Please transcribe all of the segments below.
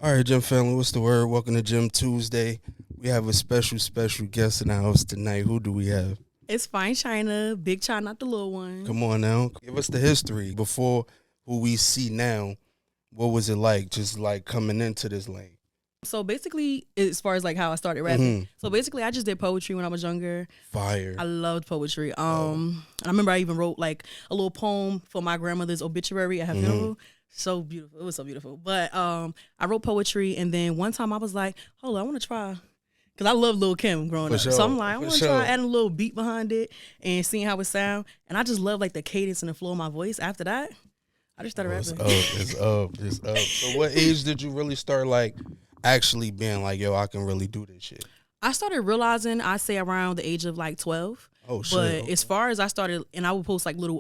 All right, Gym family, what's the word? Welcome to Gym Tuesday. We have a special guest in the house tonight. Who do we have? It's Fine China, Big China, not the little one. Come on now. Give us the history before who we see now. What was it like just like coming into this lane? So basically, as far as like how I started rapping, so basically I just did poetry when I was younger. Fire. I loved poetry. And I remember I even wrote like a little poem for my grandmother's obituary at her funeral. So beautiful. It was so beautiful. But I wrote poetry, and then one time I was like, hold on, I want to try. Because I love Lil' Kim growing up. Sure, So I'm like, I for want to sure. try adding a little beat behind it and seeing how it sound. And I just love like the cadence and the flow of my voice. After that, I just started It's rapping. up. So what age did you really start like actually being like, yo, I can really do this shit? I started realizing, I say around the age of like 12. Oh shit. But Okay. as far as I started, and I would post like little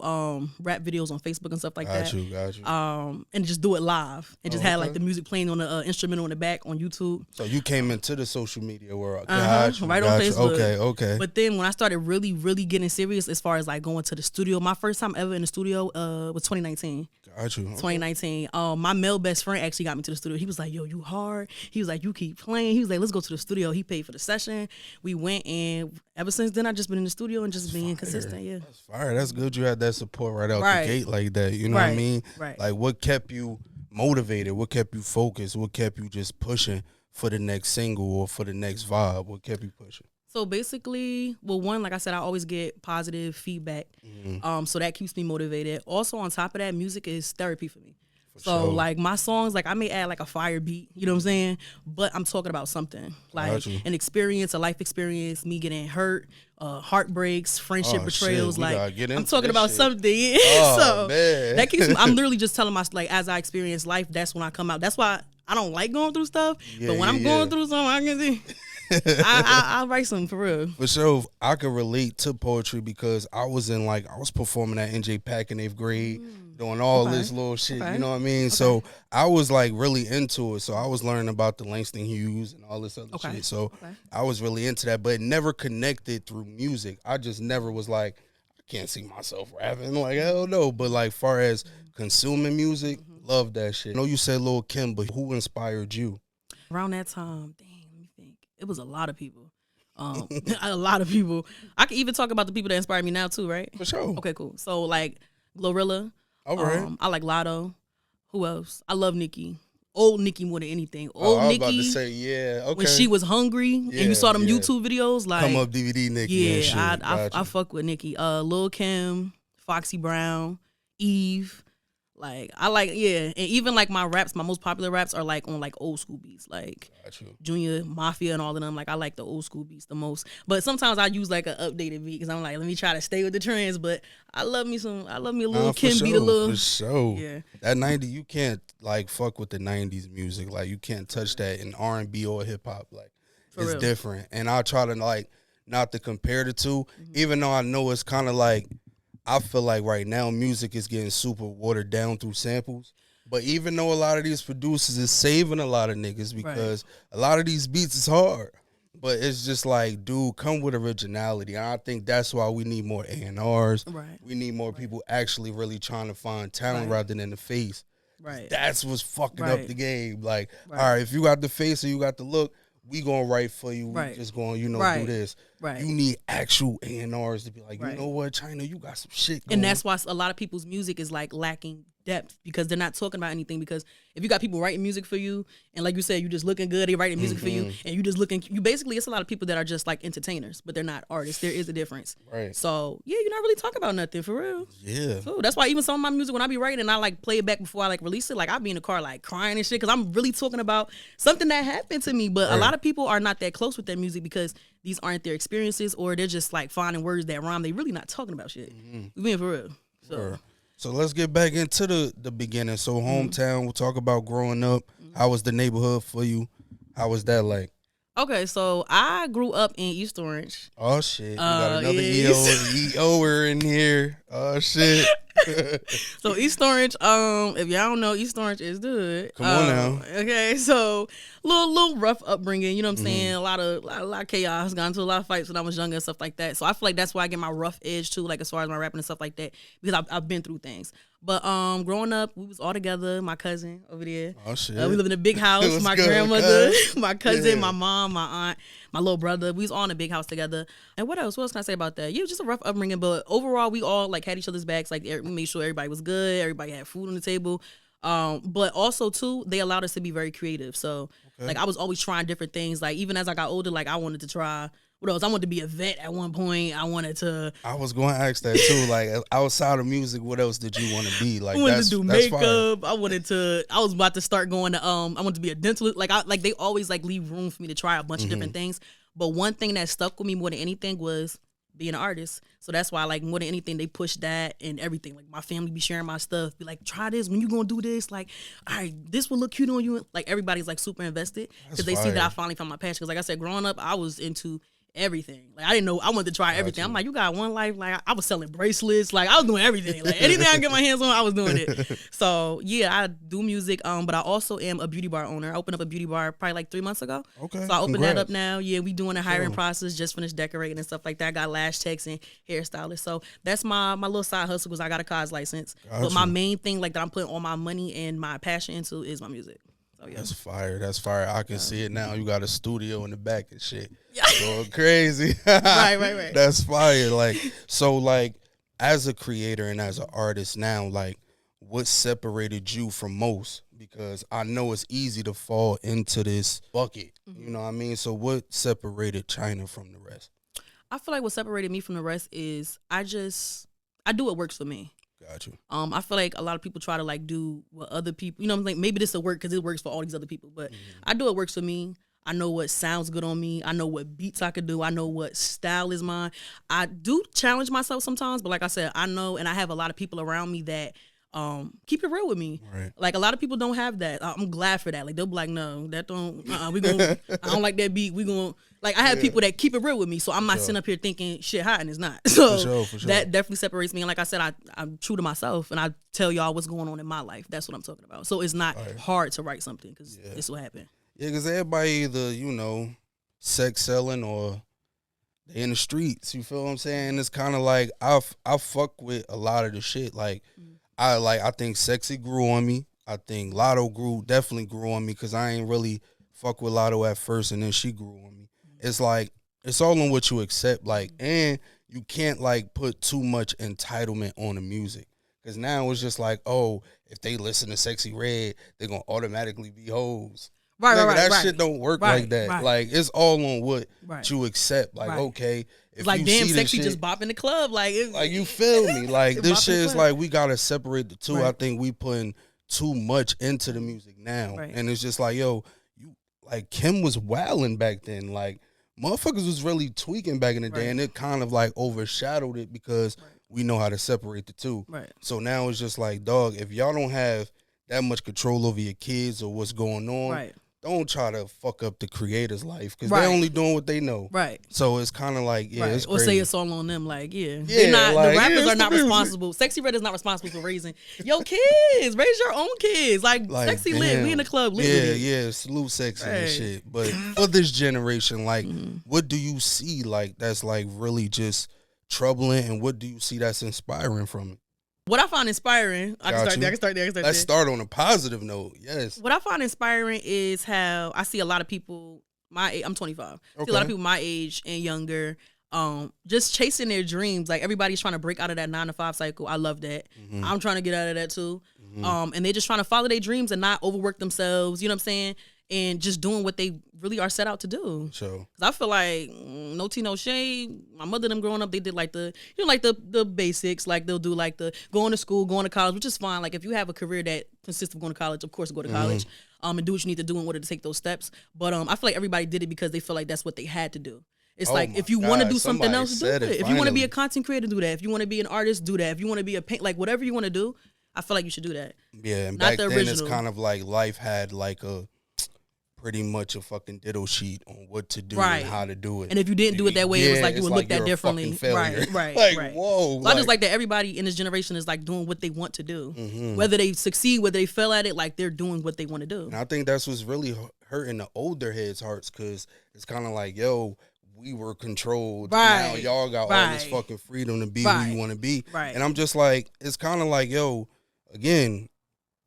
rap videos on Facebook and stuff like Got that. you. And just do it live and just had like okay. the music playing on the instrumental in the back on YouTube. So you came into the social media world. Right on Facebook. Okay. But then when I started really, really getting serious as far as like going to the studio, my first time ever in the studio was 2019. Got you. Okay. 2019. My male best friend actually got me to the studio. He was like, yo, you hard. He was like, you keep playing. He was like, let's go to the studio. He paid for the session. We went, and ever since then, I've just been in the studio and just being consistent. Yeah. That's fire. That's good. You had that support right out Right. the gate like that. You know what I mean? Right. Like what kept you motivated? What kept you focused? What kept you just pushing for the next single or for the next vibe? What kept you pushing? So basically, well, one, like I said, I always get positive feedback. So that keeps me motivated. Also, on top of that, music is therapy for me. So sure. like my songs, like I may add like a fire beat, you know what I'm saying? But I'm talking about something like Got you. an experience, a life experience, me getting hurt, heartbreaks, friendship Oh, betrayals. shit. We gotta Like get I'm into talking this about shit. something. Oh, So man. that keeps me. I'm literally just telling my like as I experience life, that's when I come out. That's why I don't like going through stuff. Yeah, but when I'm yeah. going through something, I can see. I write something for real. For sure, I could relate to poetry because I was performing at NJ Pack in 8th grade, doing all Okay. this little shit. Okay. You know what I mean? So I was like really into it. So I was learning about the Langston Hughes and all this other Okay. shit. So Okay. I was really into that, but it never connected through music. I just never was like, I can't see myself rapping. Like, hell no. But like far as consuming music, love that shit. I know you said Lil' Kim, but who inspired you? Around that time, dang, let me think. It was a lot of people. A lot of people. I can even talk about the people that inspire me now too, right? For sure. Okay, cool. So like Glorilla. All right. I like Lotto. Who else? I love Nicki. Old Nicki more than anything. Oh, Old I was Nicki. about to say, yeah, okay. When she was hungry and Yeah, you saw them yeah. YouTube videos, like Come up DVD Nicki and shit. yeah, Gotcha. I fuck with Nicki. Lil Kim, Foxy Brown, Eve. Like I like and even like my raps, my most popular raps are like on like old school beats, like Got you. Junior Mafia and all of them. Like I like the old school beats the most. But sometimes I use like an updated beat because I'm like, let me try to stay with the trends. But I love me a little Nah, Kim for beat, sure, a little for sure. yeah. That 90, you can't like fuck with the 90s music. Like you can't touch that in R&B or hip hop. Like For it's real. different. And I try to like not to compare the two, even though I know it's kind of like I feel like right now music is getting super watered down through samples. But even though a lot of these producers is saving a lot of niggas because a lot of these beats is hard. But it's just like, dude, come with originality. And I think that's why we need more A&Rs. Right. We need more people actually really trying to find talent rather than the face. Right. That's what's fucking up Right. the game. Like, Right. all right, if you got the face or you got the look, we gonna write for you. Right. We just gonna, do Right. this. Right. You need actual A&Rs to be like, Right. you know what, China, you got some shit going. And that's why a lot of people's music is like lacking depth because they're not talking about anything. Because if you got people writing music for you, and like you said, you just looking good, they writing music for you, and you just looking, you basically, it's a lot of people that are just like entertainers, but they're not artists. There is a difference. Right. So yeah, you're not really talking about nothing for real. Yeah. So that's why even some of my music, when I be writing and I like play it back before I like release it, like I be in the car like crying and shit because I'm really talking about something that happened to me. But a lot of people are not that close with their music because these aren't their experiences, or they're just like finding words that rhyme. They really not talking about shit. We being for real. So Sure. So let's get back into the beginning. So hometown, we'll talk about growing up. How was the neighborhood for you? How was that like? okay, so I grew up in East Orange. Oh shit, we got another yeah. EOer in here. Oh shit. So East Orange, if y'all don't know, East Orange is the hood. Come on now. Okay, so little rough upbringing, you know what I'm saying? A lot of chaos, got into a lot of fights when I was younger and stuff like that. So I feel like that's why I get my rough edge too, like as far as my rapping and stuff like that, because I've been through things. But growing up, we was all together. My cousin over there. Oh shit. We lived in a big house. What's My good, grandmother, cuz? my cousin, Yeah. my mom, my aunt, my little brother. We was all in a big house together. And what else? What else can I say about that? Yeah, it was just a rough upbringing, but overall, we all like had each other's backs. Like we made sure everybody was good. Everybody had food on the table. But also too, they allowed us to be very creative. So like I was always trying different things. Like even as I got older, like I wanted to try. What else? I wanted to be a vet at one point. I wanted to. I was going to ask that too. Like outside of music, what else did you want to be? Like I wanted that's to do that's fire. makeup. I wanted to. I was about to start going to. I wanted to be a dentalist. Like they always like leave room for me to try a bunch of different things. But one thing that stuck with me more than anything was being an artist. So that's why like more than anything they push that and everything. Like my family be sharing my stuff. Be like, try this. When you gonna do this? Like, all right, this will look cute on you. Like everybody's like super invested because they see that I finally found my passion. Because like I said, growing up, I was into everything. Like I didn't know I wanted to try everything. I'm like, you got one life. Like I was selling bracelets. Like I was doing everything. Like anything I could get my hands on, I was doing it. So yeah, I do music. But I also am a beauty bar owner. I opened up a beauty bar probably like 3 months ago. Okay. So I opened Congrats. that up now. Yeah, we doing a hiring process. Just finished decorating and stuff like that. I got lash techs and hairstylists. So that's my little side hustle because I got a cause license. But my main thing like that I'm putting all my money and my passion into is my music. So, yeah. That's fire. That's fire. I can see it now. You got a studio in the back and shit. Going crazy. Right. That's fire. Like, so like as a creator and as an artist now, like what separated you from most? Because I know it's easy to fall into this bucket. You know what I mean? So what separated China from the rest? I feel like what separated me from the rest is I do what works for me. Got you. I feel like a lot of people try to like do what other people, you know what I'm saying? Maybe this will work because it works for all these other people, but I do what works for me. I know what sounds good on me. I know what beats I could do. I know what style is mine. I do challenge myself sometimes, but like I said, I know, and I have a lot of people around me that keep it real with me. Right. Like a lot of people don't have that. I'm glad for that. Like they'll be like, no, that don't. We gonna. I don't like that beat. We gonna. Like I have people that keep it real with me, so I'm not sitting up here thinking shit hot and it's not. So For sure. that definitely separates me. And like I said, I'm true to myself, and I tell y'all what's going on in my life. That's what I'm talking about. So it's not hard to write something because this will happen. Yeah, because everybody either, you know, sex selling or they in the streets. You feel what I'm saying? It's kind of like I fuck with a lot of the shit. Like I think Sexy grew on me. I think Lotto definitely grew on me because I ain't really fuck with Lotto at first, and then she grew on me. It's like it's all on what you accept. Like, and you can't like put too much entitlement on the music. Because now it's just like, oh, if they listen to Sexy Red, they're going to automatically be hoes. Right. That shit don't work like that. Right. Like, it's all on what you accept. Like, okay, if it's like, you damn, see Sexy shit, just bop in the club. Like you feel me? Like, this shit is like, we got to separate the two. Right. I think we putting too much into the music now. Right. And it's just like, yo, like, Kim was wilding back then. Like, motherfuckers was really tweaking back in the day, and it kind of, like, overshadowed it because we know how to separate the two. Right. So now it's just like, dog, if y'all don't have that much control over your kids or what's going on, don't try to fuck up the creator's life because they're only doing what they know. Right. So it's kind of like, it's or crazy. say it's all on them. Like, they're not. Like, the rappers are not music. responsible. Sexy Red is not responsible for raising your kids. Raise your own kids. Like Sexy lit. We in the club. Yeah. Salute Sexy and shit. But for this generation, like, what do you see like that's like really just troubling, and what do you see that's inspiring from it? What I find inspiring, I can start there. Let's start on a positive note. Yes. What I find inspiring is how I see a lot of people my age. I'm 25. I see a lot of people my age and younger, just chasing their dreams. Like everybody's trying to break out of that 9-to-5 cycle. I love that. I'm trying to get out of that too. And they're just trying to follow their dreams and not overwork themselves. You know what I'm saying? And just doing what they really are set out to do. Sure. Cause I feel like no tea, no shade. My mother and them growing up, they did like the basics. Like they'll do like the going to school, going to college, which is fine. Like if you have a career that consists of going to college, of course go to college, and do what you need to do in order to take those steps. But I feel like everybody did it because they feel like that's what they had to do. It's like if you want to do something else, do it. If you want to be a content creator, do that. If you want to be an artist, do that. If you want to be a like whatever you want to do, I feel like you should do that. Yeah, and not back the then original. it's kind of like life had like a pretty much a fucking ditto sheet on what to do and how to do it. And if you didn't do it that way, it was like you would look at differently. Right. Like, whoa. So I just like that everybody in this generation is like doing what they want to do. Whether they succeed, whether they fail at it, like they're doing what they want to do. And I think that's what's really hurting the older heads' hearts because it's kind of like, yo, we were controlled. Now y'all got all this fucking freedom to be who you want to be. And I'm just like, it's kind of like, yo, again,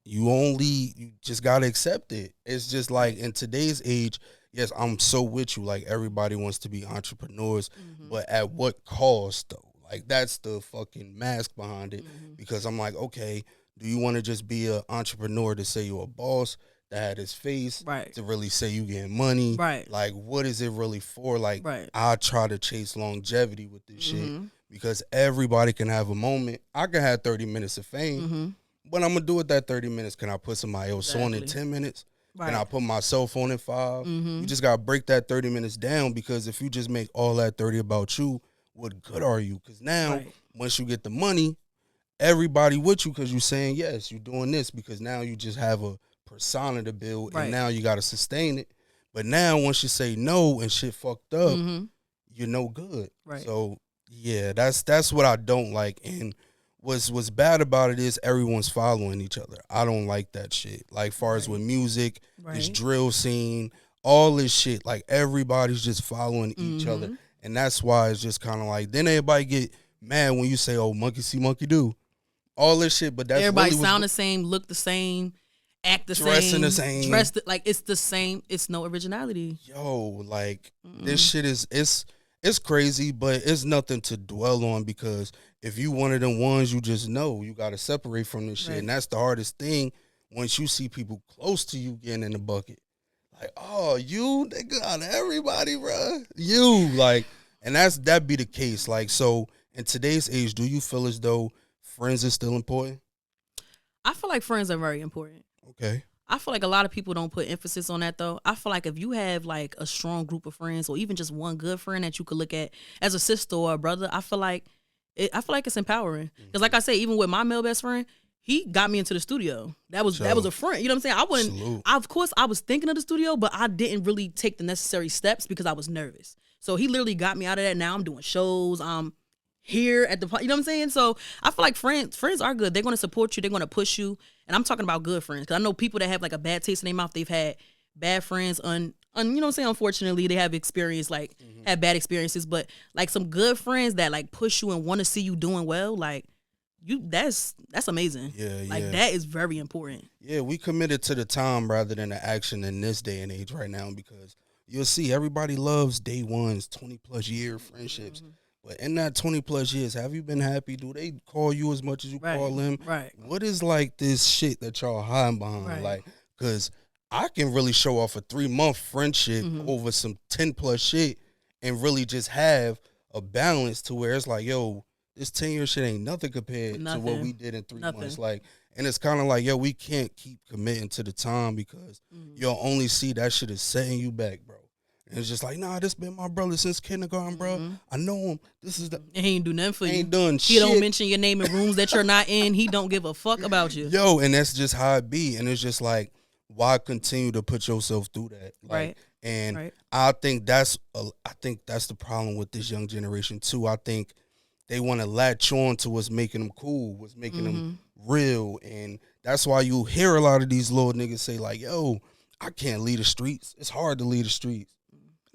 you just gotta accept it. It's just like in today's age, yes, I'm so with you. Like everybody wants to be entrepreneurs, but at what cost though? Like that's the fucking mask behind it. Because I'm like, okay, do you want to just be an entrepreneur to say you're a boss that had his face Right. to really say you getting money? Right. Like what is it really for? Like Right. I try to chase longevity with this shit because everybody can have a moment. I can have 30 minutes of fame. But I'm gonna do it that 30 minutes. Can I put somebody else on in 10 minutes? Right. Can I put myself on in 5? You just gotta break that 30 minutes down because if you just make all that 30 about you, what good are you? Because now, once you get the money, everybody with you because you're saying yes, you're doing this because now you just have a persona to build and now you gotta sustain it. But now once you say no and shit fucked up, you're no good. Right. So yeah, that's what I don't like. And what's bad about it is everyone's following each other. I don't like that shit. Like far as with music, this drill scene, all this shit, like everybody's just following each other. And that's why it's just kind of like, then everybody get mad when you say, oh, monkey see, monkey do. All this shit, but that's everybody really sound the same, look the same, act the dressing the same. Dressed like it's the same. It's no originality. Yo, like this shit is it's crazy, but it's nothing to dwell on because if you one of them ones, you just know you got to separate from this shit, and that's the hardest thing. Once you see people close to you getting in the bucket, like, oh, you, they got everybody, bro. You like, and that be the case. Like, so in today's age, do you feel as though friends are still important? I feel like friends are very important. Okay. I feel like a lot of people don't put emphasis on that though. I feel like if you have like a strong group of friends or even just one good friend that you could look at as a sister or a brother, I feel like it's empowering. Because like I say, even with my male best friend, he got me into the studio. That was a friend. You know what I'm saying? I wouldn't. Of course, I was thinking of the studio, but I didn't really take the necessary steps because I was nervous. So he literally got me out of that. Now I'm doing shows. I'm here at the, you know what I'm saying? So I feel like friends are good. They're going to support you. They're going to push you. And I'm talking about good friends because I know people that have like a bad taste in their mouth. They've had bad friends. You know what I'm saying? Unfortunately, they have experience have bad experiences. But like some good friends that like push you and want to see you doing well, like that's amazing. Yeah, like that is very important. Yeah, we committed to the time rather than the action in this day and age right now because you'll see everybody loves day ones, 20 plus year friendships. But in that 20 plus years, have you been happy? Do they call you as much as you call them? Right. What is like this shit that y'all hiding behind? Right. Like, because I can really show off a 3-month friendship over some 10 plus shit and really just have a balance to where it's like, yo, this 10-year shit ain't nothing compared to what we did in 3 months. Like, and it's kind of like, yo, we can't keep committing to the time because you'll only see that shit is setting you back, bro. And it's just like, nah, this been my brother since kindergarten, bro. I know him. This is the. And he ain't do nothing for you. Ain't done shit. He don't mention your name in rooms that you're not in. He don't give a fuck about you. Yo, and that's just how it be. And it's just like, why continue to put yourself through that? Like, right. And I think that's the problem with this young generation too. I think they want to latch on to what's making them cool, what's making them real, and that's why you hear a lot of these little niggas say like, yo, I can't leave the streets. It's hard to leave the streets.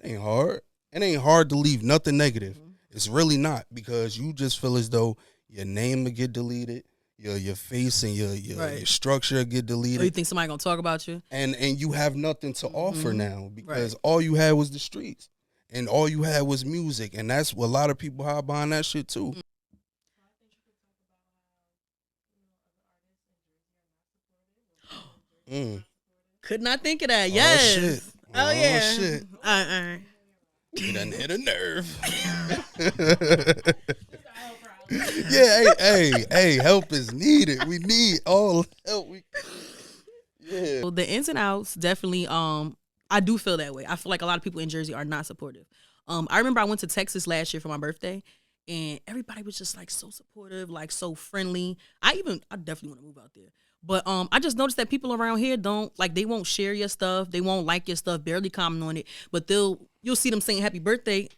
It ain't hard. It ain't hard to leave nothing negative. It's really not because you just feel as though your name will get deleted, your face and your structure will get deleted. Or you think somebody gonna talk about you? And you have nothing to offer now because all you had was the streets and all you had was music, and that's what a lot of people hide behind that shit too. Could not think of that. Yes. Oh, shit. Oh yeah. Shit. All right. You done hit a nerve. Yeah, hey, help is needed. We need all help. So the ins and outs, definitely, I do feel that way. I feel like a lot of people in Jersey are not supportive. I remember I went to Texas last year for my birthday, and everybody was just like so supportive, like so friendly. I definitely want to move out there. But I just noticed that people around here they won't share your stuff. They won't like your stuff, barely comment on it. But you'll see them saying happy birthday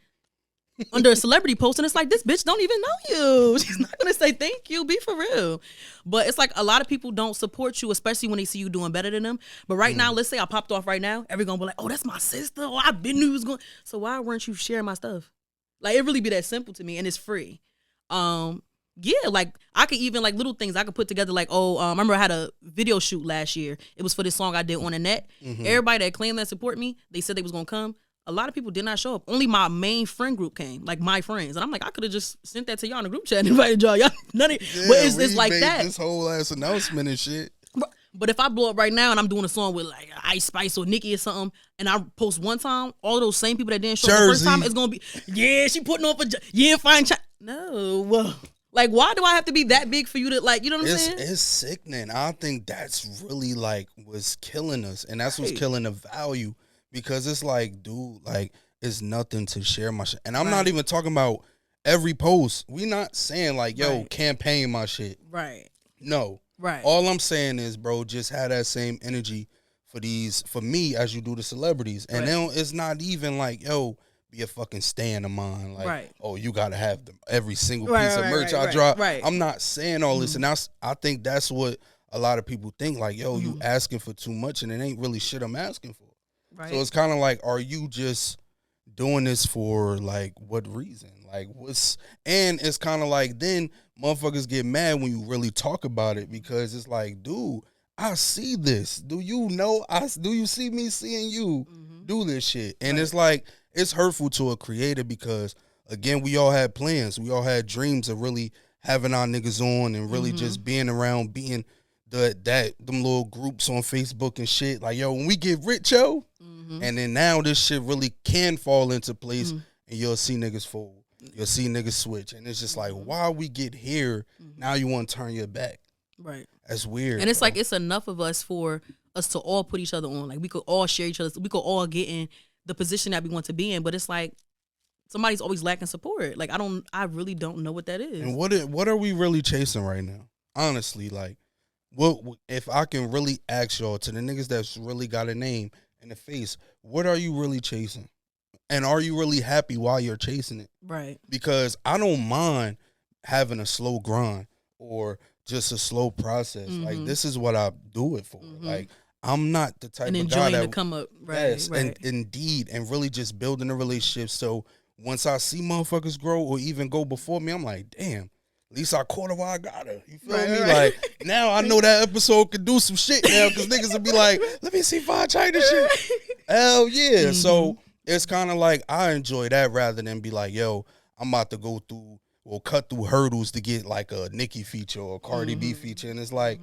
under a celebrity post, and it's like, this bitch don't even know you. She's not gonna say thank you. Be for real. But it's like a lot of people don't support you, especially when they see you doing better than them. But right now, let's say I popped off right now, everyone gonna be like, oh, that's my sister. Oh, I been knew he was going. So why weren't you sharing my stuff? Like, it really be that simple to me, and it's free. Yeah, like I could even like little things I could put together. Like, I remember I had a video shoot last year. It was for this song I did on the net. Everybody that claimed that support me, they said they was gonna come. A lot of people did not show up. Only my main friend group came, like my friends, and I'm like, I could have just sent that to y'all in the group chat and invited y'all. Y'all none of, but it's like that. This whole ass announcement and shit. But if I blow up right now and I'm doing a song with like Ice Spice or Nicki or something, and I post one time, all those same people that didn't show up the first time, it's gonna be, yeah, she putting on for fine. No. Like, why do I have to be that big for you to, like, you know what I'm saying? It's sickening. I think that's really, like, what's killing us. And that's what's killing the value. Because it's like, dude, like, it's nothing to share my shit. And I'm not even talking about every post. We not saying, like, yo, campaign my shit. Right. No. Right. All I'm saying is, bro, just have that same energy for me as you do the celebrities. And then it's not even like, yo, be a fucking stand of mine. Like, oh, you got to have every single piece of merch I drop. Right. I'm not saying all this. And I think that's what a lot of people think. Like, yo, you asking for too much and it ain't really shit I'm asking for. Right. So it's kind of like, are you just doing this for, like, what reason? Like, and it's kind of like then motherfuckers get mad when you really talk about it because it's like, dude, I see this. Do you know? Do you see me seeing you do this shit? And it's like, it's hurtful to a creator because, again, we all had plans. We all had dreams of really having our niggas on and really just being around, being them little groups on Facebook and shit. Like, yo, when we get rich, yo, and then now this shit really can fall into place and you'll see niggas fold. You'll see niggas switch. And it's just like, while we get here, now you want to turn your back. Right. That's weird. And it's like, it's enough of us for us to all put each other on. Like, we could all share each other. We could all get in the position that we want to be in, but it's like somebody's always lacking support. Like, I really don't know what that is. And what are we really chasing right now? Honestly, like, what if I can really ask y'all, to the niggas that's really got a name in the face, what are you really chasing? And are you really happy while you're chasing it? Right. Because I don't mind having a slow grind or just a slow process. Like, this is what I do it for. Like, I'm not the type of guy that to come up, right? Yes, and indeed, and really just building a relationship. So once I see motherfuckers grow or even go before me, I'm like, damn, at least I caught her while I got her. You feel me? Like, now I know that episode could do some shit now because niggas will be like, let me see Fine China shit. Hell yeah. So it's kind of like I enjoy that rather than be like, yo, I'm about to go through or cut through hurdles to get like a Nicki feature or a Cardi B feature. And it's like,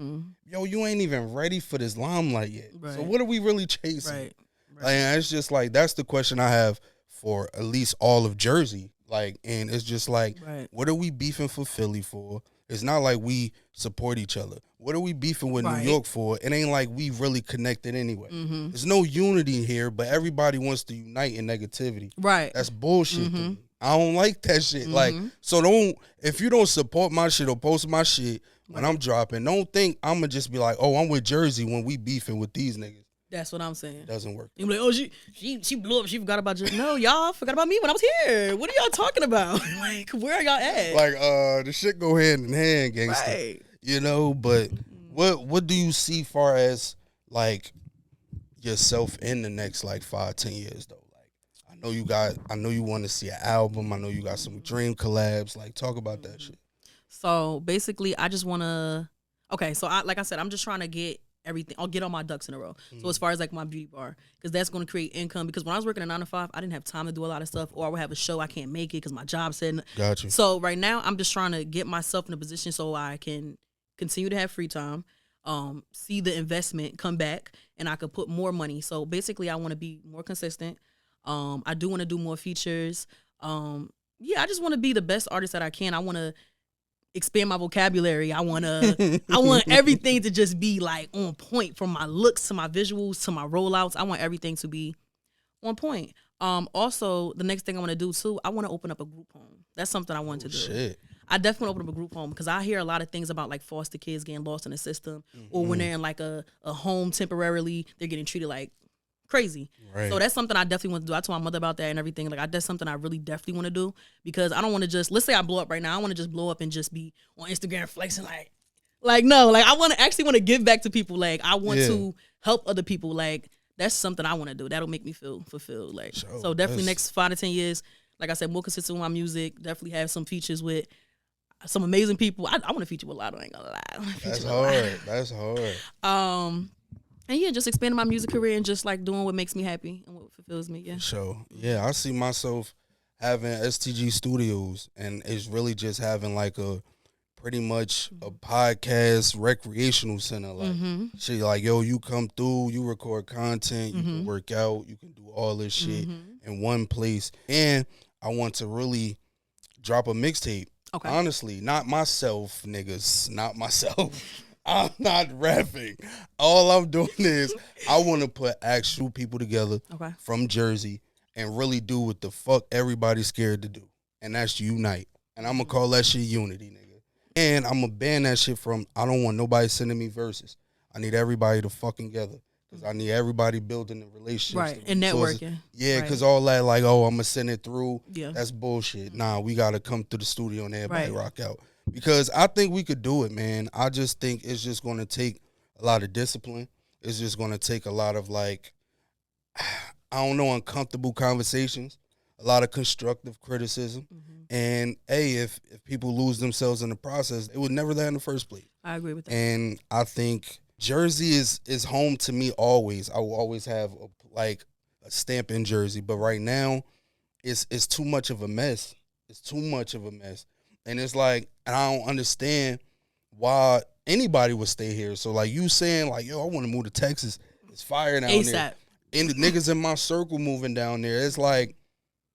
yo, you ain't even ready for this limelight yet. Right. So what are we really chasing? Right. Like, it's just like, that's the question I have for at least all of Jersey. Like, and it's just like, what are we beefing for Philly for? It's not like we support each other. What are we beefing with New York for? It ain't like we really connected anyway. There's no unity here, but everybody wants to unite in negativity. Right. That's bullshit to me. I don't like that shit. Like, so if you don't support my shit or post my shit when I'm dropping, don't think I'm going to just be like, oh, I'm with Jersey when we beefing with these niggas. That's what I'm saying. Doesn't work. You're like, oh, she blew up. She forgot about you. No, y'all forgot about me when I was here. What are y'all talking about? Like, where are y'all at? Like, the shit go hand in hand, gangster. Right. You know, but what do you see far as, like, yourself in the next, like, 5-10 years, though? Like, I know you want to see an album. I know you got some dream collabs. Like, talk about that shit. So, basically, I just want to, okay, so like I said, I'm just trying to get everything. I'll get all my ducks in a row. So as far as like my beauty bar, because that's going to create income. Because when I was working a 9-to-5, I didn't have time to do a lot of stuff, or I would have a show I can't make it because my job said. Gotcha. So right now I'm just trying to get myself in a position so I can continue to have free time, see the investment come back, and I could put more money. So basically, I want to be more consistent. I do want to do more features. I just want to be the best artist that I can. I want to expand my vocabulary. I want everything to just be like on point, from my looks to my visuals to my rollouts. I want everything to be on point. Also, the next thing I want to do too, I want to open up a group home. That's something I want to do. Shit. I definitely open up a group home because I hear a lot of things about like foster kids getting lost in the system, or when they're in like a home temporarily, they're getting treated like crazy. Right. So that's something I definitely want to do. I told my mother about that and everything. Like, that's something I really definitely want to do, because I don't want to just, let's say I blow up right now, I want to just blow up and just be on Instagram flexing like no, like I want to give back to people. Like, I want to help other people. Like, that's something I want to do. That'll make me feel fulfilled. Like, so definitely next 5 to 10 years, like I said, more consistent with my music, definitely have some features with, some amazing people. I want to feature with Lotto. I ain't gonna lie. I wanna feature That's with Lotto. hard. That's hard. And yeah, just expanding my music career and just like doing what makes me happy and what fulfills me. Yeah. So yeah, I see myself having STG Studios, and it's really just having like a pretty much a podcast recreational center. Like shit, like yo, you come through, you record content, you can work out, you can do all this shit in one place. And I want to really drop a mixtape. Okay. Honestly, not myself, niggas, not myself. I'm not rapping. All I'm doing is I want to put actual people together from Jersey and really do what the fuck everybody's scared to do. And that's unite. And I'm going to call that shit unity, nigga. And I'm going to ban that shit from, I don't want nobody sending me verses. I need everybody to fucking together. Because I need everybody building the relationships. Right, and networking. Yeah, because all that, like, oh, I'm going to send it through. Yeah. That's bullshit. Nah, we got to come to the studio and everybody rock out. Because I think we could do it, man. I just think it's just going to take a lot of discipline. It's just going to take a lot of, like, I don't know, uncomfortable conversations, a lot of constructive criticism. And, hey, if people lose themselves in the process, it would never that in the first place. I agree with that. And I think Jersey is home to me always. I will always have, a stamp in Jersey. But right now, it's too much of a mess. It's too much of a mess. And it's like, and I don't understand why anybody would stay here. So, like, you saying, like, yo, I want to move to Texas. It's fire down ASAP. there. And the niggas in my circle moving down there. It's like,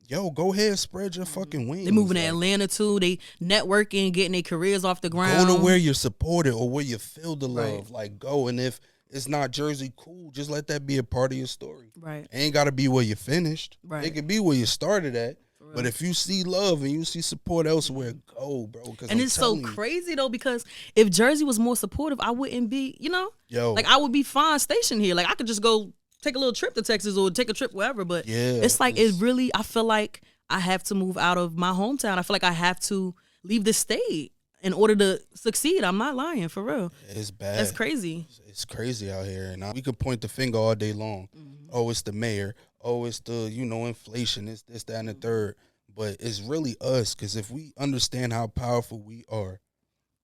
yo, go ahead, spread your fucking wings. They moving to Atlanta, too. They networking, getting their careers off the ground. Go to where you're supported or where you feel the love. Like, go. And if it's not Jersey, cool. Just let that be a part of your story. Right. It ain't got to be where you finished. Right. It could be where you started at. But if you see love and you see support elsewhere, go, bro. And it's so crazy, though, because if Jersey was more supportive, I wouldn't be, like, I would be fine stationed here. Like, I could just go take a little trip to Texas or take a trip wherever. But it's like, I feel like I have to move out of my hometown. I feel like I have to leave the state in order to succeed. I'm not lying, for real. It's bad. That's crazy. It's crazy out here. And we could point the finger all day long. Oh, it's the mayor. Oh, it's the, inflation. It's this, that, and the third. But it's really us, because if we understand how powerful we are,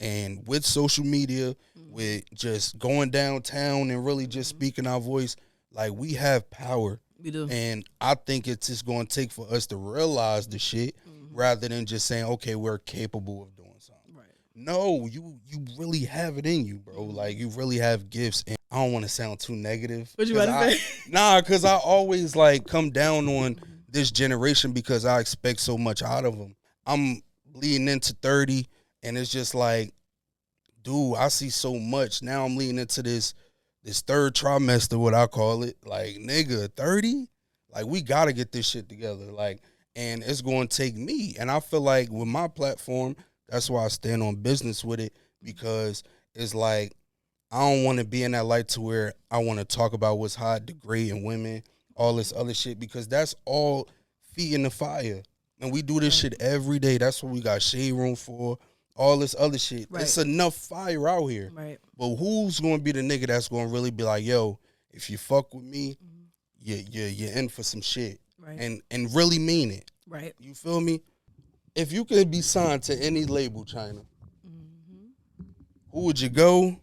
and with social media, with just going downtown and really just speaking our voice, like, we have power. We do. And I think it's just going to take for us to realize the shit rather than just saying, okay, we're capable of doing something. Right. No, you really have it in you, bro. Like, you really have gifts. And I don't want to sound too negative. What you about to say? Nah, because I always, like, come down on this generation because I expect so much out of them. I'm leading into 30, and it's just like, dude, I see so much. Now I'm leading into this third trimester, what I call it. Like, nigga, 30? Like, we got to get this shit together. Like, and it's going to take me. And I feel like with my platform, that's why I stand on business with it, because it's like, I don't want to be in that light to where I want to talk about what's hot, degrading women, all this other shit, because that's all feet in the fire. And we do this shit every day. That's what we got Shade Room for, all this other shit. Right. It's enough fire out here. Right. But who's going to be the nigga that's going to really be like, yo, if you fuck with me, you're in for some shit. Right. And really mean it. Right. You feel me? If you could be signed to any label, China, who would you go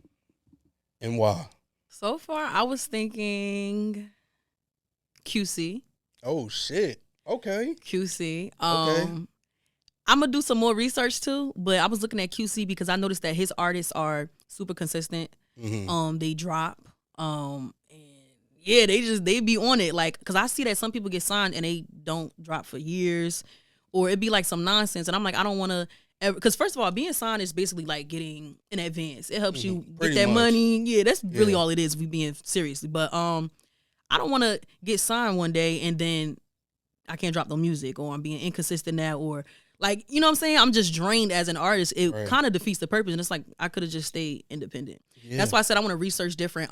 and why? So far, I was thinking QC. Oh, shit. Okay. QC. Okay. I'm going to do some more research, too, but I was looking at QC because I noticed that his artists are super consistent. They drop. And yeah, they be on it. Like, because I see that some people get signed and they don't drop for years, or it'd be like some nonsense. And I'm like, I don't want to. Because first of all, being signed is basically like getting an advance. It helps you get that money. Yeah, that's really all it is. If we being seriously, but I don't want to get signed one day and then I can't drop no music, or I'm being inconsistent now, or like, you know what I'm saying? I'm just drained as an artist. It kind of defeats the purpose, and it's like I could have just stayed independent. Yeah. That's why I said I want to research different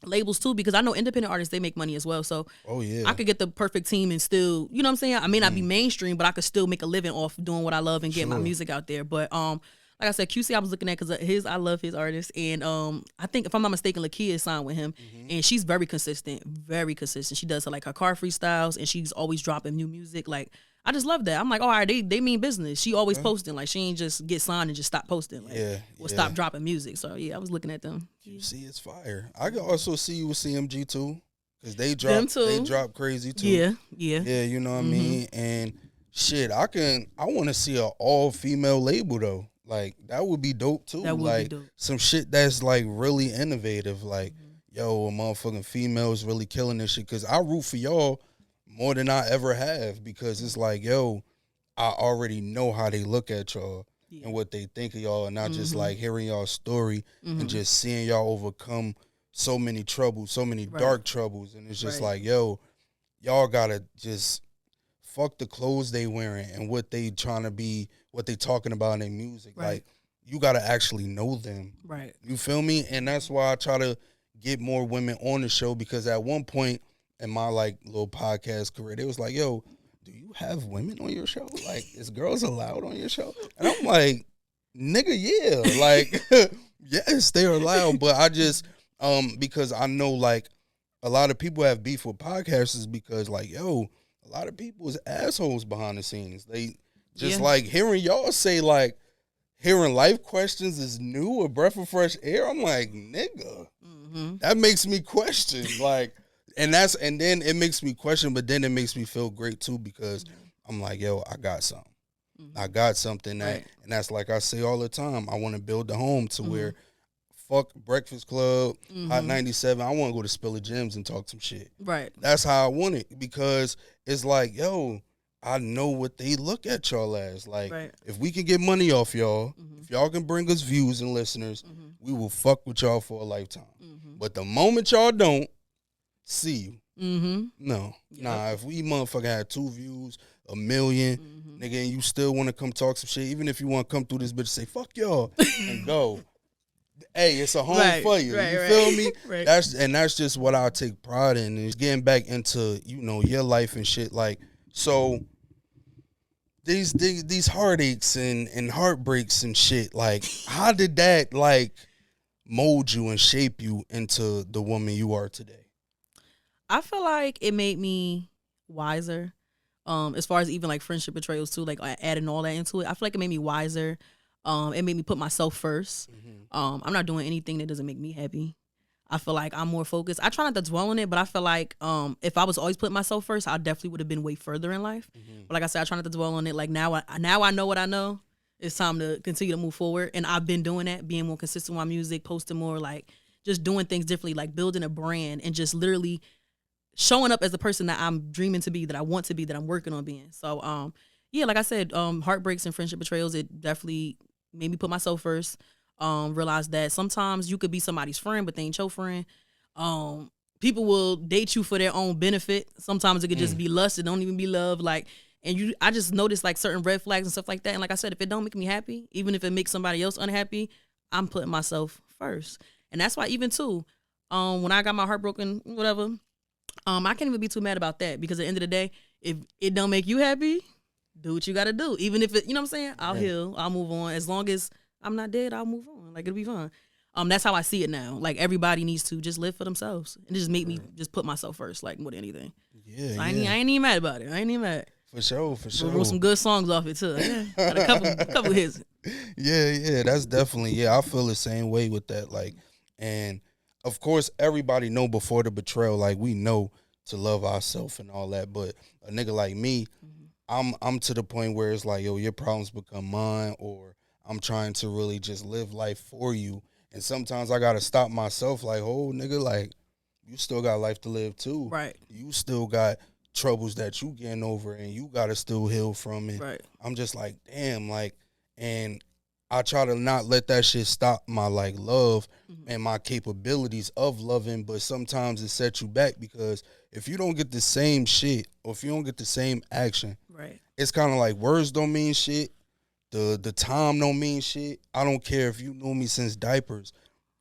labels too, because I know independent artists, they make money as well. So I could get the perfect team and still, you know what I'm saying? I may not be mainstream, but I could still make a living off doing what I love and get my music out there. But I'm like I said, QC I was looking at because I love his artist, and I think if I'm not mistaken, Lakia is signed with him, and she's very consistent, very consistent. She does her car freestyles, and she's always dropping new music. Like I just love that. I'm like, all right, they mean business. She always posting. Like she ain't just get signed and just stop posting. Like, or stop dropping music. So yeah, I was looking at them. QC is fire. I can also see you with CMG too, because they drop crazy too. Yeah. You know what I mean? And shit, I want to see an all female label though. Like that would be dope too. That would be dope. Some shit that's like really innovative. Like yo, a motherfucking female is really killing this shit. Because I root for y'all more than I ever have, because it's like yo, I already know how they look at y'all and what they think of y'all, and not just like hearing y'all's story and just seeing y'all overcome so many troubles, so many dark troubles, and it's just like yo, y'all gotta just fuck the clothes they wearing and what they trying to be, what they talking about in their music. Like you gotta actually know them. Right. You feel me? And that's why I try to get more women on the show, because at one point in my like little podcast career, they was like, yo, do you have women on your show? Like, is girls allowed on your show? And I'm like, nigga, yeah. Like, yes, they are allowed. But I just, because I know like a lot of people have beef with podcasters because like, yo, a lot of people is assholes behind the scenes. They just like hearing y'all say like hearing life questions is new, a breath of fresh air. I'm like, nigga, that makes me question. Like, and then it makes me question, but then it makes me feel great too, because I'm like, yo, I got something. I got something that, and that's like I say all the time. I want to build a home to where fuck Breakfast Club, Hot 97. I want to go to Spill of Gems and talk some shit. Right. That's how I want it, because it's like, yo, I know what they look at y'all as. Like, if we can get money off y'all, if y'all can bring us views and listeners, we will fuck with y'all for a lifetime. But the moment y'all don't, see you. No. Nah, if we motherfucker had 2 views, 1 million, nigga, and you still want to come talk some shit, even if you want to come through this bitch and say, fuck y'all, and go. Hey, it's a home for you. You feel me? That's just what I take pride in, is getting back into, you know, your life and shit. Like, so these heartaches and heartbreaks and shit, like, how did that like mold you and shape you into the woman you are today? I feel like it made me wiser. As far as even like friendship betrayals too, like adding all that into it. I feel like it made me wiser. It made me put myself first. I'm not doing anything that doesn't make me happy. I feel like I'm more focused. I try not to dwell on it, but I feel like if I was always putting myself first, I definitely would have been way further in life. But like I said, I try not to dwell on it. Like now I know what I know. It's time to continue to move forward. And I've been doing that, being more consistent with my music, posting more, like just doing things differently, like building a brand and just literally showing up as the person that I'm dreaming to be, that I want to be, that I'm working on being. So, yeah, like I said, heartbreaks and friendship betrayals, it definitely made me put myself first. Realize that sometimes you could be somebody's friend, but they ain't your friend. People will date you for their own benefit. Sometimes it could just be lust. It don't even be love. Like, and I just noticed like certain red flags and stuff like that. And like I said, if it don't make me happy, even if it makes somebody else unhappy, I'm putting myself first. And that's why even too, when I got my heart broken, whatever, I can't even be too mad about that, because at the end of the day, if it don't make you happy, do what you got to do. Even if it, you know what I'm saying? I'll heal. I'll move on. As long as I'm not dead, I'll move on. Like, it'll be fine. That's how I see it now. Like, everybody needs to just live for themselves. And it just made me just put myself first, like, more than anything. Yeah, so I ain't even mad about it. I ain't even mad. For sure. Wrote some good songs off it, too. Yeah, got a couple hits. Yeah, that's definitely, I feel the same way with that. Like, and of course, everybody know before the betrayal, like, we know to love ourselves and all that. But a nigga like me, I'm to the point where it's like, yo, your problems become mine, or I'm trying to really just live life for you. And sometimes I gotta stop myself, like, oh, nigga, like, you still got life to live too. Right. You still got troubles that you getting over, and you gotta still heal from it. Right. I'm just like, damn, like, and I try to not let that shit stop my like love and my capabilities of loving, but sometimes it sets you back, because if you don't get the same shit, or if you don't get the same action, right, it's kind of like words don't mean shit. The time don't mean shit. I don't care if you knew me since diapers.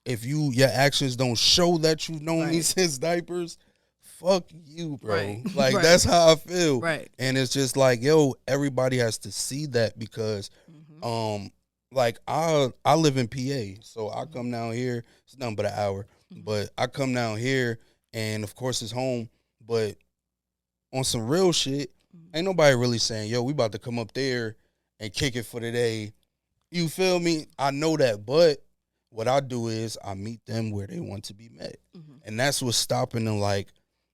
If your actions don't show that you know me since diapers, fuck you, bro. Right. Like, that's how I feel. Right. And it's just like, yo, everybody has to see that, because, like I live in PA, so I come down here. It's nothing but an hour, but I come down here, and of course it's home. But on some real shit, ain't nobody really saying, "Yo, we about to come up there and kick it for the day." You feel me? I know that, but what I do is I meet them where they want to be met, and that's what's stopping them. Like,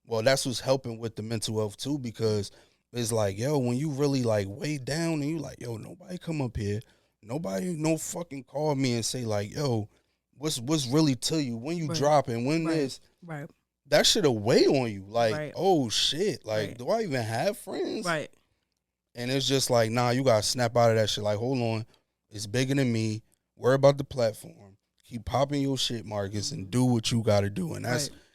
well, that's what's helping with the mental health too, because it's like, yo, when you really like way down and you like, yo, nobody come up here, nobody no fucking call me and say like, yo, what's really to you when you Right. drop and when Right. this Right. that shit weigh on you. Like, Right. oh shit, like, Right. do I even have friends? Right. And it's just like, nah, you gotta snap out of that shit. Like, hold on, it's bigger than me. Worry about the platform. Keep popping your shit, Marcus, and do what you gotta do. And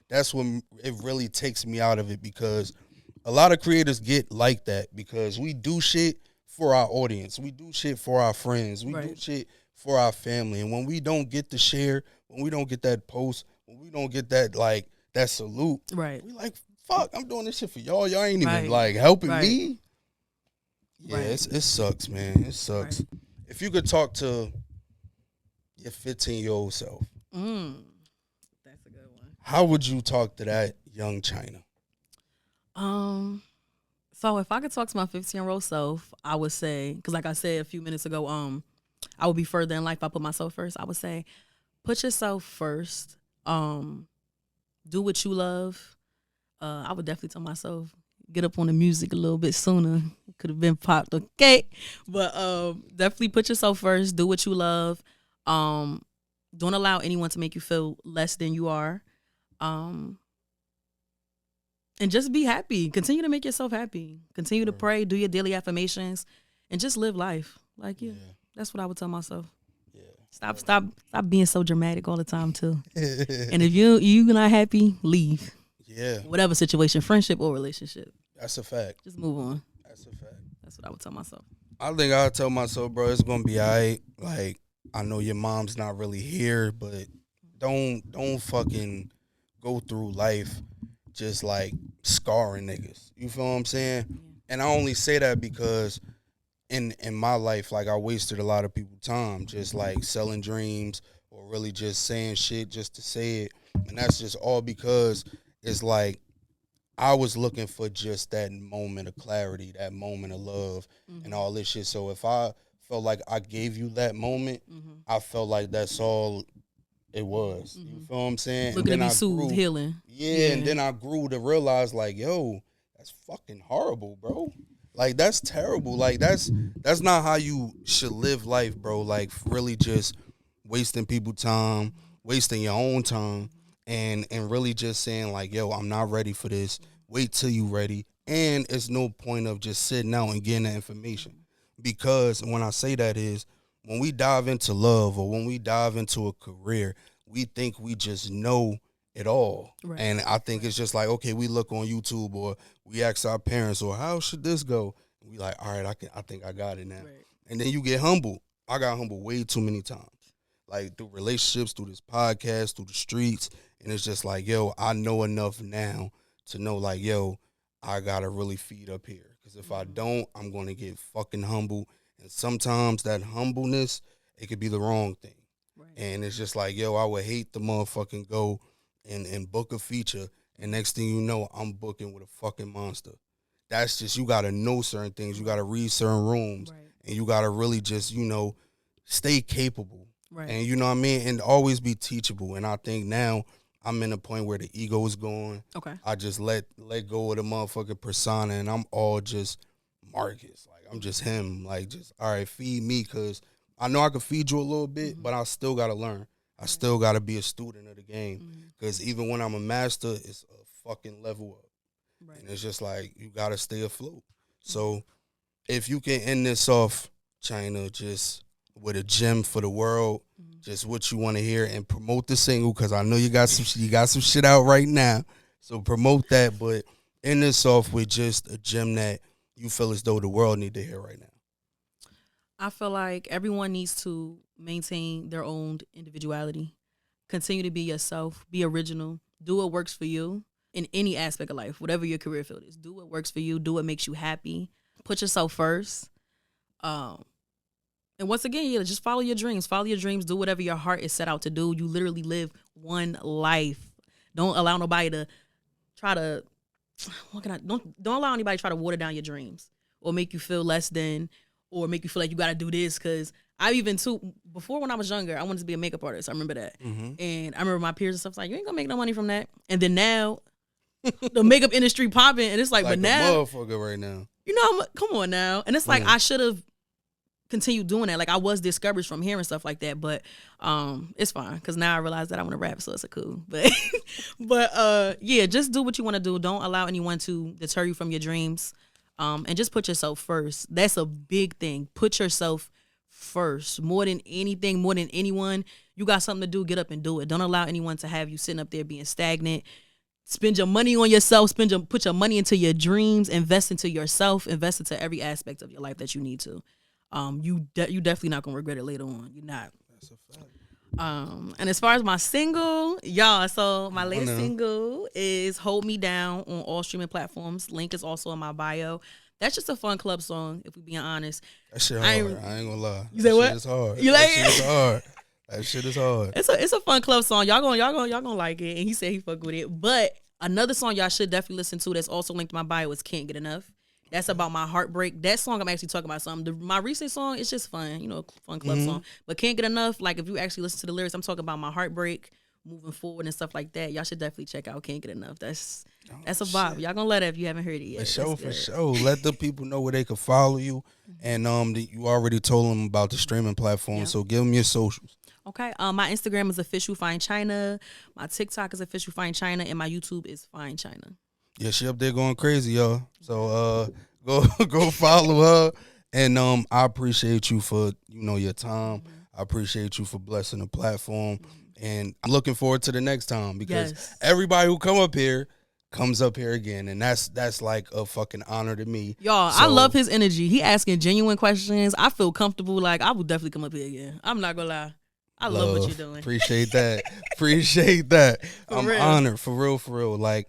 that's when it really takes me out of it, because a lot of creators get like that because we do shit for our audience. We do shit for our friends. We do shit for our family. And when we don't get the share, when we don't get that post, when we don't get that like that salute, Right. we like, fuck, I'm doing this shit for y'all. Y'all ain't even Right. like helping Right. me. Yeah, Right. it sucks, man. It sucks. Right. If you could talk to your 15-year-old self, That's a good one. how would you talk to that young China? So if I could talk to my 15-year-old self, I would say, because like I said a few minutes ago, I would be further in life if I put myself first. I would say, put yourself first. Do what you love. I would definitely tell myself, get up on the music a little bit sooner. Could have been popped, okay? But definitely put yourself first. Do what you love. Don't allow anyone to make you feel less than you are. And just be happy. Continue to make yourself happy. Continue to pray. Do your daily affirmations, and just live life. Like, yeah, that's what I would tell myself. Yeah. Stop being so dramatic all the time too. And if you not happy, leave. Yeah, Whatever situation, friendship or relationship. that's a fact. Just move on. That's a fact. That's what I would tell myself. I think I'll tell myself, bro, it's gonna be alright. Like, I know your mom's not really here, but don't fucking go through life just like scarring niggas. You feel what I'm saying? And I only say that because in my life, like, I wasted a lot of people's time just like selling dreams or really just saying shit just to say it. And that's just all because it's like I was looking for just that moment of clarity, that moment of love, and all this shit. So if I felt like I gave you that moment, I felt like that's all it was. You feel what I'm saying? Looking and to then be soothed, healing. Yeah, and then I grew to realize, like, yo, that's fucking horrible, bro. Like, that's terrible. Like, that's not how you should live life, bro. Like, really just wasting people time, wasting your own time, and really just saying, like, yo, I'm not ready for this. Wait till you ready. And it's no point of just sitting out and getting that information. Because when I say that is, when we dive into love or when we dive into a career, we think we just know it all. Right. And I think it's just like, okay, we look on YouTube or we ask our parents, or how should this go? And we like, all right, I think I got it now. Right. And then you get humbled. I got humbled way too many times. Like, through relationships, through this podcast, through the streets. And it's just like, yo, I know enough now to know, like, yo, I gotta really feed up here. Because if I don't, I'm gonna get fucking humble. And sometimes that humbleness, it could be the wrong thing. Right. And it's just like, yo, I would hate to motherfucking go and book a feature, and next thing you know, I'm booking with a fucking monster. That's just, you gotta know certain things. You gotta read certain rooms. Right. And you gotta really just, stay capable. Right. And you know what I mean? And always be teachable. And I think now I'm in a point where the ego is gone. Okay. I just let go of the motherfucking persona, and I'm all just Marcus. Like, I'm just him. Like, just, all right, feed me, because I know I can feed you a little bit, but I still got to learn. I still got to be a student of the game, because even when I'm a master, it's a fucking level up. Right. And it's just like, you got to stay afloat. So if you can end this off, China, just with a gem for the world, just what you want to hear, and promote the single, because I know you got some shit out right now. So promote that, but end this off with just a gem that you feel as though the world need to hear right now. I feel like everyone needs to maintain their own individuality. Continue to be yourself. Be original. Do what works for you in any aspect of life, whatever your career field is. Do what works for you. Do what makes you happy. Put yourself first. And once again, yeah, just follow your dreams. Follow your dreams. Do whatever your heart is set out to do. You literally live one life. Don't allow nobody to try to. Don't allow anybody to try to water down your dreams or make you feel less than, or make you feel like you got to do this. Because I even too before, when I was younger, I wanted to be a makeup artist. I remember that, and I remember my peers and stuff was like, you ain't gonna make no money from that. And then now, the makeup industry popping, and it's like but now, motherfucker right now. You know, come on now, and it's like I should have continue doing that. Like I was discouraged from hearing stuff like that, but it's fine because now I realize that I want to rap, so it's a cool. But yeah, just do what you want to do. Don't allow anyone to deter you from your dreams, and just put yourself first. That's a big thing. Put yourself first more than anything, more than anyone. You got something to do, get up and do it. Don't allow anyone to have you sitting up there being stagnant. Spend your money on yourself. Put your money into your dreams. Invest into yourself. Invest into every aspect of your life that you need to. You definitely not gonna regret it later on. You're not. That's a fact. And as far as my single, y'all, so my latest single is "Hold Me Down" on all streaming platforms. Link is also in my bio. That's just a fun club song, if we being honest. That shit hard. I ain't gonna lie. You say what? It's hard. You like that it? Shit is hard. That shit is hard. It's a fun club song. Y'all gonna like it. And he said he fuck with it. But another song y'all should definitely listen to that's also linked to my bio is "Can't Get Enough." That's about my heartbreak. That song I'm actually talking about something. My recent song, it's just fun, fun club song. But "Can't Get Enough," like if you actually listen to the lyrics, I'm talking about my heartbreak, moving forward and stuff like that. Y'all should definitely check out "Can't Get Enough." That's a vibe. Shit. Y'all gonna let it if you haven't heard it yet. For sure. Let the people know where they can follow you. And you already told them about the streaming platform, so give them your socials. Okay. My Instagram is official Fine China. My TikTok is official Fine China, and my YouTube is Fine China. Yeah, she up there going crazy, y'all. So go follow her. And I appreciate you for your time. I appreciate you for blessing the platform. And I'm looking forward to the next time because everybody who comes up here again, and that's like a fucking honor to me. Y'all, I love his energy. He asking genuine questions. I feel comfortable. Like I would definitely come up here again. I'm not gonna lie. I love what you're doing. Appreciate that. Appreciate that. I'm real. honored for real. Like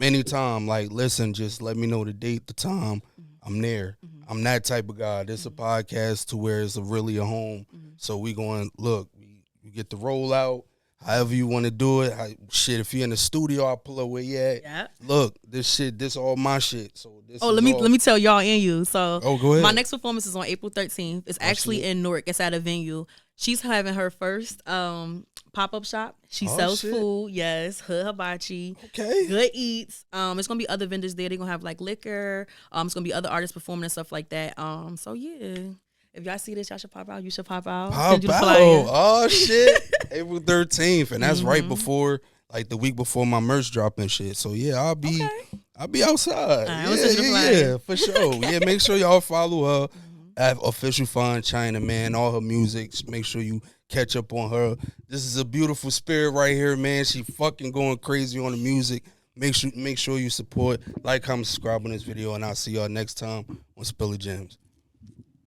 anytime, like listen, just let me know the date, the time. I'm there. I'm that type of guy. This is a podcast to where it's really a home. So we going look. You get the roll out. However you want to do it. If you're in the studio, I'll pull up where you at. Yeah. Look, this all my shit. So let me tell y'all and you. So go ahead. My next performance is on April 13th. It's actually in Newark. It's at a venue. She's having her first pop-up shop. She sells food. Yes, hood hibachi. Okay. Good eats. It's gonna be other vendors there. They're gonna have like liquor. It's gonna be other artists performing and stuff like that. So yeah. If y'all see this, y'all should pop out. You should pop out. Pop out. Oh, shit. April 13th. And that's right before, like the week before my merch drop and shit. So, yeah, I'll be outside. Yeah, for sure. Yeah, make sure y'all follow her at Official Fine China, man. All her music. Make sure you catch up on her. This is a beautiful spirit right here, man. She fucking going crazy on the music. Make sure you support, like, comment, subscribe on this video, and I'll see y'all next time on Spill the Gems.